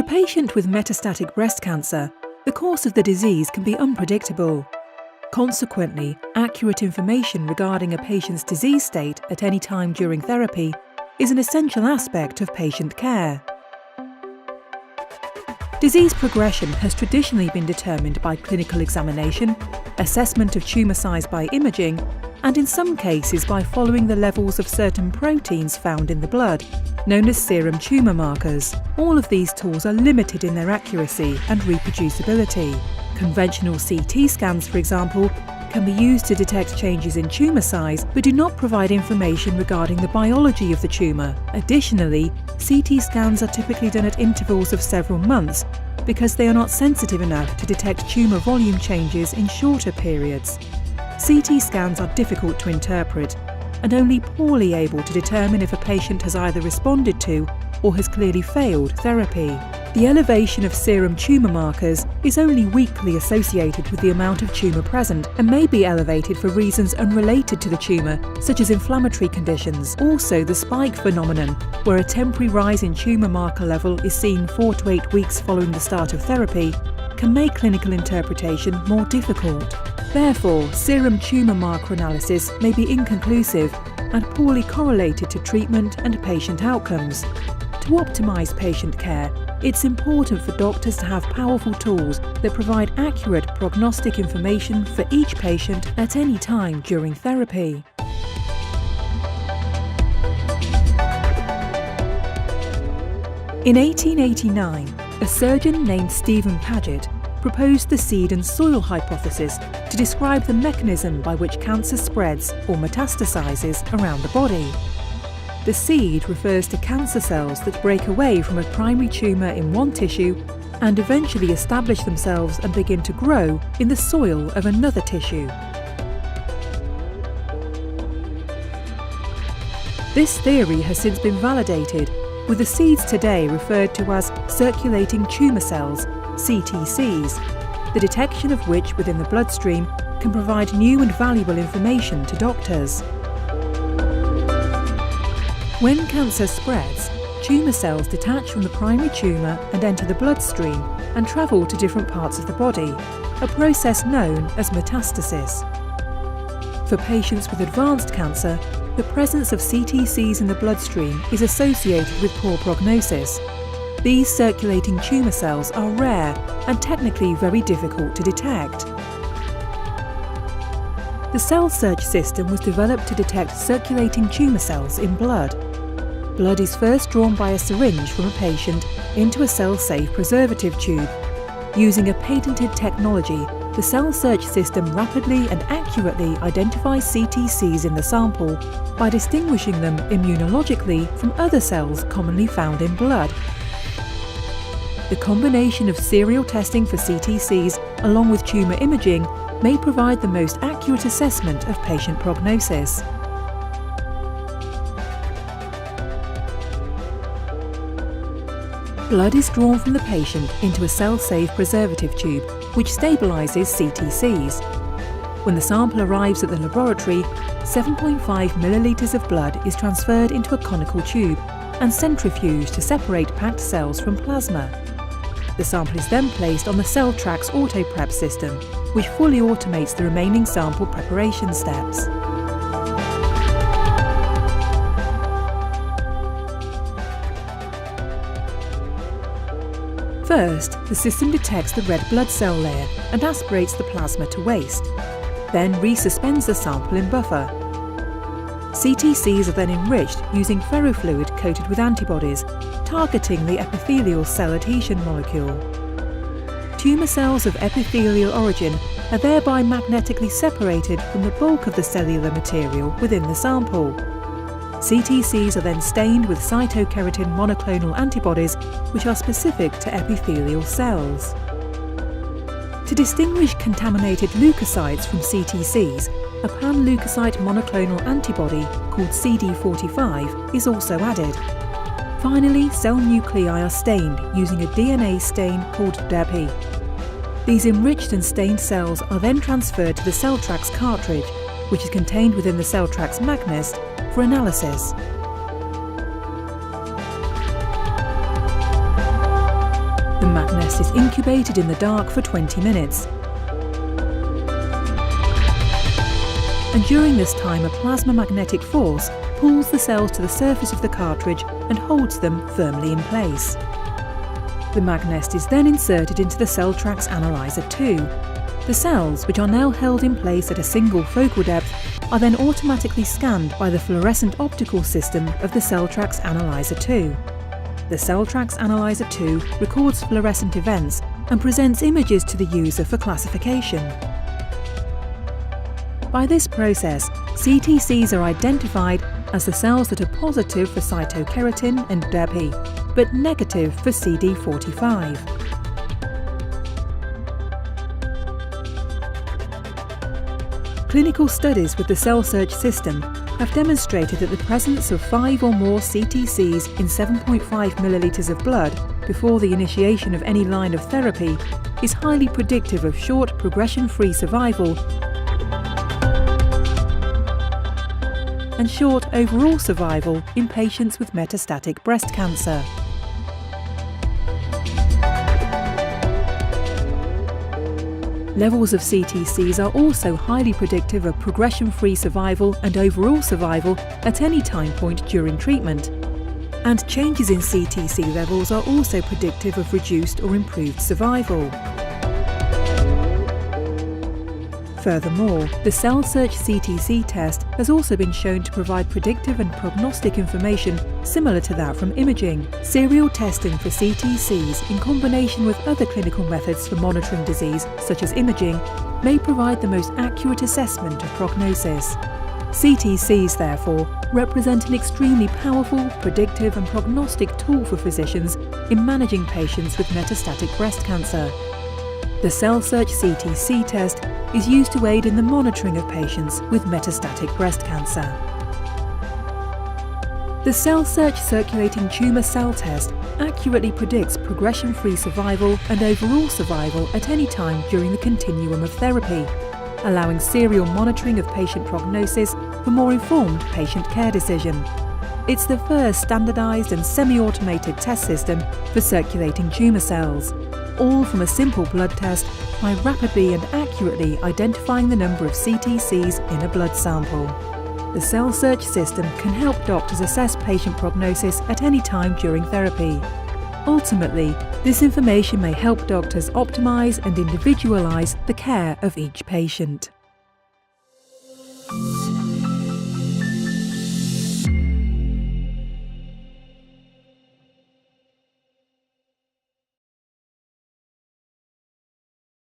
For a patient with metastatic breast cancer, the course of the disease can be unpredictable. Consequently, accurate information regarding a patient's disease state at any time during therapy is an essential aspect of patient care. Disease progression has traditionally been determined by clinical examination, assessment of tumour size by imaging, and in some cases by following the levels of certain proteins found in the blood, known as serum tumour markers. All of these tools are limited in their accuracy and reproducibility. Conventional CT scans, for example, can be used to detect changes in tumour size but do not provide information regarding the biology of the tumour. Additionally, CT scans are typically done at intervals of several months because they are not sensitive enough to detect tumour volume changes in shorter periods. CT scans are difficult to interpret and only poorly able to determine if a patient has either responded to or has clearly failed therapy. The elevation of serum tumour markers is only weakly associated with the amount of tumour present and may be elevated for reasons unrelated to the tumour, such as inflammatory conditions. Also, the spike phenomenon, where a temporary rise in tumour marker level is seen 4 to 8 weeks following the start of therapy, can make clinical interpretation more difficult. Therefore, serum tumour marker analysis may be inconclusive and poorly correlated to treatment and patient outcomes. To optimise patient care, it's important for doctors to have powerful tools that provide accurate prognostic information for each patient at any time during therapy. In 1889, a surgeon named Stephen Paget proposed the seed and soil hypothesis to describe the mechanism by which cancer spreads or metastasizes around the body. The seed refers to cancer cells that break away from a primary tumour in one tissue and eventually establish themselves and begin to grow in the soil of another tissue. This theory has since been validated, with the seeds today referred to as circulating tumour cells, CTCs, the detection of which within the bloodstream can provide new and valuable information to doctors. When cancer spreads, tumour cells detach from the primary tumour and enter the bloodstream and travel to different parts of the body, a process known as metastasis. For patients with advanced cancer, the presence of CTCs in the bloodstream is associated with poor prognosis. These circulating tumour cells are rare and technically very difficult to detect. The CellSearch system was developed to detect circulating tumour cells in blood. Blood is first drawn by a syringe from a patient into a cell-safe preservative tube. Using a patented technology, the CellSearch system rapidly and accurately identifies CTCs in the sample by distinguishing them immunologically from other cells commonly found in blood. The combination of serial testing for CTCs along with tumour imaging may provide the most accurate assessment of patient prognosis. Blood is drawn from the patient into a cell-safe preservative tube, which stabilises CTCs. When the sample arrives at the laboratory, 7.5 millilitres of blood is transferred into a conical tube and centrifuged to separate packed cells from plasma. The sample is then placed on the CellTrax AutoPrep system, which fully automates the remaining sample preparation steps. First, the system detects the red blood cell layer and aspirates the plasma to waste, then resuspends the sample in buffer. CTCs are then enriched using ferrofluid coated with antibodies, targeting the epithelial cell adhesion molecule. Tumour cells of epithelial origin are thereby magnetically separated from the bulk of the cellular material within the sample. CTCs are then stained with cytokeratin monoclonal antibodies, which are specific to epithelial cells. To distinguish contaminated leukocytes from CTCs, a pan-leukocyte monoclonal antibody called CD45 is also added. Finally, cell nuclei are stained using a DNA stain called DAPI. These enriched and stained cells are then transferred to the CellTrax cartridge, which is contained within the CellTrax Magnest, for analysis. magnest is incubated in the dark for 20 minutes. And during this time, a plasma magnetic force pulls the cells to the surface of the cartridge and holds them firmly in place. The magnest is then inserted into the CellTrax Analyzer 2. The cells, which are now held in place at a single focal depth, are then automatically scanned by the fluorescent optical system of the CellTrax Analyzer 2. The CellTrax Analyzer 2 records fluorescent events and presents images to the user for classification. By this process, CTCs are identified as the cells that are positive for cytokeratin and DEPI, but negative for CD45. Clinical studies with the CellSearch system have demonstrated that the presence of 5 or more CTCs in 7.5 millilitres of blood before the initiation of any line of therapy is highly predictive of short progression-free survival and short overall survival in patients with metastatic breast cancer. Levels of CTCs are also highly predictive of progression-free survival and overall survival at any time point during treatment. And changes in CTC levels are also predictive of reduced or improved survival. Furthermore, the CellSearch CTC test has also been shown to provide predictive and prognostic information similar to that from imaging. Serial testing for CTCs in combination with other clinical methods for monitoring disease, such as imaging, may provide the most accurate assessment of prognosis. CTCs, therefore, represent an extremely powerful, predictive and prognostic tool for physicians in managing patients with metastatic breast cancer. The CellSearch CTC test is used to aid in the monitoring of patients with metastatic breast cancer. The CellSearch Circulating Tumor cell test accurately predicts progression-free survival and overall survival at any time during the continuum of therapy, allowing serial monitoring of patient prognosis for more informed patient care decision. It's the first standardized and semi-automated test system for circulating tumor cells, all from a simple blood test by rapidly and accurately identifying the number of CTCs in a blood sample. The CellSearch system can help doctors assess patient prognosis at any time during therapy. Ultimately, this information may help doctors optimize and individualize the care of each patient.